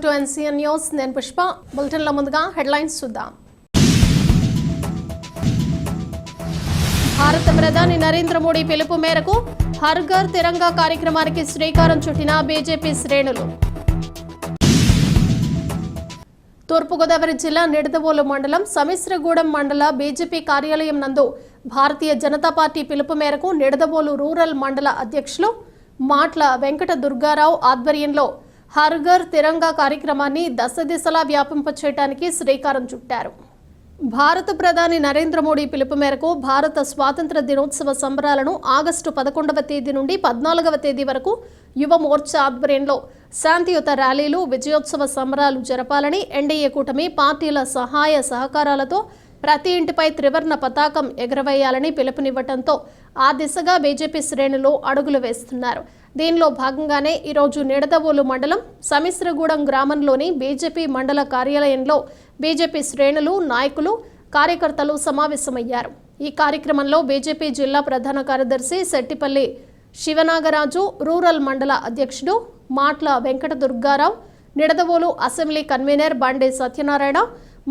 To NCN news నేను పుష్ప బులెటిన్ల ముందుగా headlines చూద్దాం. భారత ప్రధాని నరేంద్ర మోడీ పిలుపు మేరకు హర్ ఘర్ తిరంగా కార్యక్రమానికి శ్రీకారం చుట్టిన బీజేపీ శ్రేణులు. తూర్పుగోదావరి జిల్లా నిడదవోలు మండలం సమిశ్రగూడెం మండల బీజేపీ కార్యాలయం నందు భారతీయ జనతా పార్టీ పిలుపు మేరకు నిడదవోలు రూరల్ మండల అధ్యక్షులు మాట్ల వెంకట దుర్గారావు ఆధ్వర్యంలో హర్ ఘర్ తిరంగా కార్యక్రమాన్ని దశ దిశలా వ్యాపింపచేయడానికి శ్రీకారం చుట్టారు. భారత ప్రధాని నరేంద్ర మోడీ పిలుపు మేరకు భారత స్వాతంత్ర దినోత్సవ సంబరాలను ఆగస్టు 11వ తేదీ నుండి 14వ తేదీ వరకు యువ మోర్చా ఆధ్వర్యంలో శాంతియుత ర్యాలీలు, విజయోత్సవ సంబరాలు జరపాలని ఎన్డీఏ కూటమి పార్టీల సహాయ సహకారాలతో ప్రతి ఇంటిపై త్రివర్ణ పతాకం ఎగురవేయాలని పిలుపునివ్వడంతో ఆ దిశగా బీజేపీ శ్రేణులు అడుగులు వేస్తున్నారు. దీనిలో భాగంగానే ఈరోజు నిడదవోలు మండలం సమిశ్రగూడెం గ్రామంలోని బీజేపీ మండల కార్యాలయంలో బీజేపీ శ్రేణులు, నాయకులు, కార్యకర్తలు సమావేశమయ్యారు. ఈ కార్యక్రమంలో బీజేపీ జిల్లా ప్రధాన కార్యదర్శి శెట్టిపల్లి శివనాగరాజు, రూరల్ మండల అధ్యక్షుడు మాట్ల వెంకట దుర్గారావు, నిడదవోలు అసెంబ్లీ కన్వీనర్ బండి సత్యనారాయణ,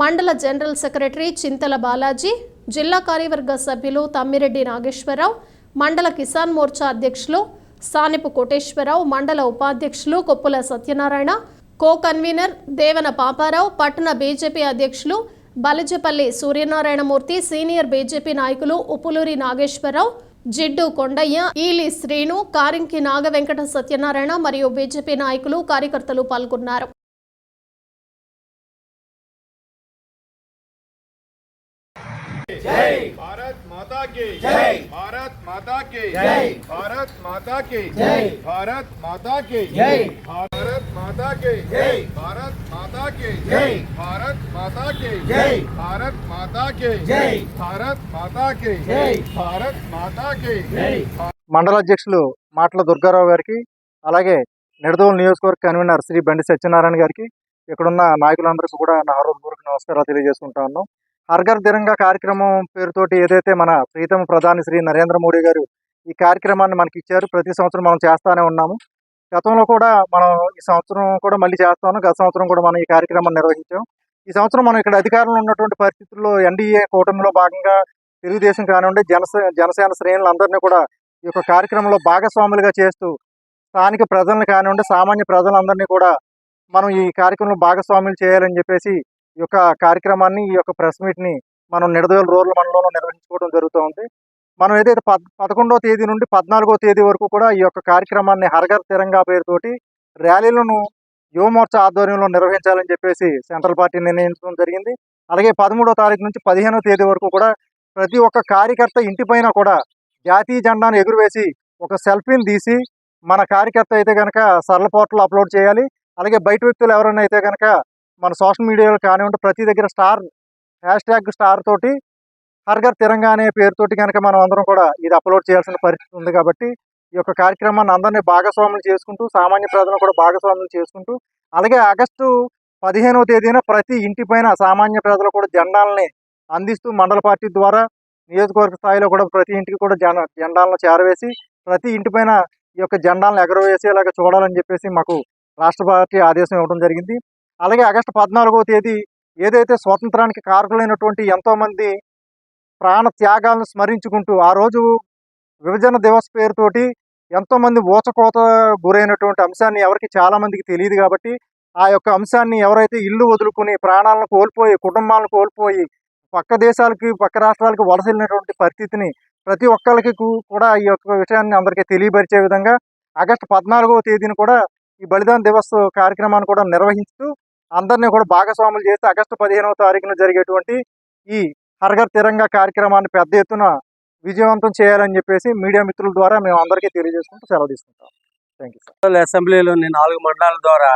మండల జనరల్ సెక్రటరీ చింతల బాలాజీ, జిల్లా కార్యవర్గ సభ్యులు తమ్మిరెడ్డి నాగేశ్వరరావు, మండల కిసాన్ మోర్చా అధ్యక్షులు సానిపు కోటేశ్వరరావు, మండల ఉపాధ్యక్షులు కొప్పుల సత్యనారాయణ, కో కన్వీనర్ దేవన పాపారావు, పట్టణ బీజేపీ అధ్యక్షులు బలిజపల్లి సూర్యనారాయణమూర్తి, సీనియర్ బీజేపీ నాయకులు ఉప్పులూరి నాగేశ్వరరావు, జిడ్డు కొండయ్య, ఈలి శ్రీను, కారింకి నాగ వెంకట సత్యనారాయణ మరియు బీజేపీ నాయకులు, కార్యకర్తలు పాల్గొన్నారు. जय भारत माता की जय भारत माता की जय भारत माता की जय भारत माता की जय भारत माता की जय भारत माता की जय भारत माता की जय भारत माता की जय भारत माता की जय भारत माता की जय. మండల అధ్యక్షులు మాట్ల దుర్గారావు గారికి, అలాగే నిడదవోలు నియోజకవర్గ కన్వీనర్ శ్రీ బండి సత్యనారాయణ గారికి, ఇక్కడున్న నాయకులందరికీ కూడా నా హృదయపూర్వక నమస్కారాలు తెలియజేసుకుంటా ఉన్నాం. హర్ ఘర్ తిరంగా కార్యక్రమం పేరుతోటి ఏదైతే మన ప్రీతమ ప్రధాని శ్రీ నరేంద్ర మోడీ గారు ఈ కార్యక్రమాన్ని మనకి ఇచ్చారు, ప్రతి సంవత్సరం మనం చేస్తానే ఉన్నాము. గతంలో కూడా మనం ఈ సంవత్సరం కూడా మళ్ళీ చేస్తాము. గత సంవత్సరం కూడా మనం ఈ కార్యక్రమాన్ని నిర్వహించాం. ఈ సంవత్సరం మనం ఇక్కడ అధికారంలో ఉన్నటువంటి పరిస్థితుల్లో ఎన్డీఏ కూటమిలో భాగంగా తెలుగుదేశం కానివ్వండి, జనసేన శ్రేణులందరినీ కూడా ఈ యొక్క కార్యక్రమంలో భాగస్వాములుగా చేస్తూ స్థానిక ప్రజలను కానివ్వండి, సామాన్య ప్రజలందరినీ కూడా మనం ఈ కార్యక్రమంలో భాగస్వాములు చేయాలని చెప్పేసి ఈ యొక్క కార్యక్రమాన్ని, ఈ యొక్క ప్రెస్ మీట్ని మనం నిడదవోలు రూరల్ మండలంలో నిర్వహించుకోవడం జరుగుతూ ఉంది. మనం ఏదైతే 11వ తేదీ నుండి 14వ తేదీ వరకు కూడా ఈ యొక్క కార్యక్రమాన్ని హర్ ఘర్ తిరంగా పేరుతోటి ర్యాలీలను యువ మోర్చా ఆధ్వర్యంలో నిర్వహించాలని చెప్పేసి సెంట్రల్ పార్టీ నిర్ణయించడం జరిగింది. అలాగే 13వ తారీఖు నుంచి 15వ తేదీ వరకు కూడా ప్రతి ఒక్క కార్యకర్త ఇంటిపైన కూడా జాతీయ జెండాను ఎగురవేసి ఒక సెల్ఫీని తీసి మన కార్యకర్త అయితే కనుక సరళ పోర్టల్ అప్లోడ్ చేయాలి. అలాగే బయట వ్యక్తులు ఎవరైనా అయితే కనుక మన సోషల్ మీడియాలో కానివ్వండి, ప్రతి దగ్గర #స్టార్ తోటి హర్ ఘర్ తిరంగా అనే పేరుతోటి కనుక మనం అందరం కూడా ఇది అప్లోడ్ చేయాల్సిన పరిస్థితి ఉంది. కాబట్టి ఈ యొక్క కార్యక్రమాన్ని అందరినీ భాగస్వాములు చేసుకుంటూ, సామాన్య ప్రజలను కూడా భాగస్వాములు చేసుకుంటూ, అలాగే ఆగస్టు 15వ తేదీన ప్రతి ఇంటిపైన సామాన్య ప్రజలు కూడా జెండాలని అందిస్తూ మండల పార్టీ ద్వారా నియోజకవర్గ స్థాయిలో కూడా ప్రతి ఇంటికి కూడా జెండాలను చేరవేసి ప్రతి ఇంటిపైన ఈ యొక్క జెండాలను ఎగరవేసేలాగా చూడాలని చెప్పేసి మాకు రాష్ట్ర పార్టీ ఆదేశం ఇవ్వడం జరిగింది. అలాగే ఆగస్టు 14వ తేదీ ఏదైతే స్వాతంత్రానికి కారకులైనటువంటి ఎంతోమంది ప్రాణ త్యాగాలను స్మరించుకుంటూ ఆ రోజు విభజన దివస్ పేరుతోటి ఎంతోమంది ఊచకోత గురైనటువంటి అంశాన్ని ఎవరికి చాలామందికి తెలియదు. కాబట్టి ఆ యొక్క అంశాన్ని ఎవరైతే ఇల్లు వదులుకుని ప్రాణాలను కోల్పోయి, కుటుంబాలను కోల్పోయి పక్క దేశాలకి, పక్క రాష్ట్రాలకు వలస వెళ్ళినటువంటి పరిస్థితిని ప్రతి ఒక్కరికి కూడా ఈ యొక్క విషయాన్ని అందరికీ తెలియపరిచే విధంగా ఆగస్టు 14వ తేదీని కూడా ఈ బలిదాన దివస్ కార్యక్రమాన్ని కూడా నిర్వహిస్తూ అందరినీ కూడా భాగస్వాములు చేసి ఆగస్టు 15వ తారీఖున జరిగేటువంటి ఈ హర్ ఘర్ తిరంగా కార్యక్రమాన్ని పెద్ద ఎత్తున విజయవంతం చేయాలని చెప్పేసి మీడియా మిత్రుల ద్వారా మేము అందరికీ తెలియజేసుకుంటూ సెలవు తీసుకుంటాం. Thank you sir. అసెంబ్లీలోని 4 మండలాల ద్వారా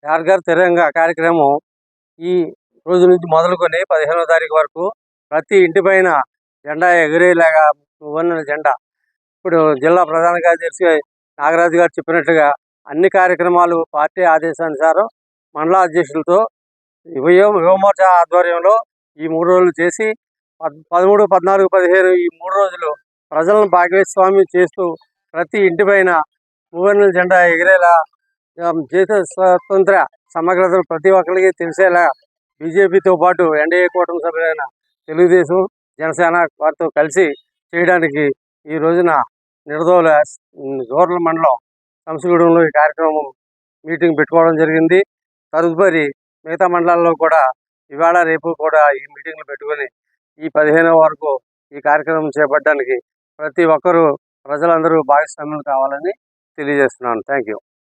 హర్ ఘర్ తిరంగా కార్యక్రమం ఈ రోజు నుంచి మొదలుకొని 15వ తారీఖు వరకు ప్రతి ఇంటిపైన జెండా ఎగిరేలాగా ఉన్న జెండా ఇప్పుడు జిల్లా ప్రధాన కార్యదర్శి నాగరాజు గారు చెప్పినట్లుగా అన్ని కార్యక్రమాలు పార్టీ ఆదేశానుసారం మండల అధ్యక్షులతో యువ మోర్చా ఆధ్వర్యంలో ఈ 3 రోజులు చేసి 13, 14, 15 ఈ 3 రోజులు ప్రజలను భాగస్వామ్యం చేస్తూ ప్రతి ఇంటిపైన మూవెన్నెల జెండా ఎగిరేలా స్వాతంత్ర సమగ్రతను ప్రతి ఒక్కరికి తెలిసేలా బీజేపీతో పాటు ఎన్డీఏ కూటమి సభ్యులైన తెలుగుదేశం, జనసేన వారితో కలిసి చేయడానికి ఈ రోజున నిడదవోలు రూరల్ మండలం సంసిగూడెంలో ఈ కార్యక్రమం మీటింగ్ పెట్టుకోవడం జరిగింది. తదుపరి మిగతా మండలాల్లో కూడా ఇవాళ రేపు కూడా ఈ మీటింగ్లు పెట్టుకొని ఈ 15వ వరకు ఈ కార్యక్రమం చేపట్టడానికి ప్రతి ఒక్కరూ ప్రజలందరూ భాగస్వామ్యం కావాలని తెలియజేస్తున్నాను. Thank you.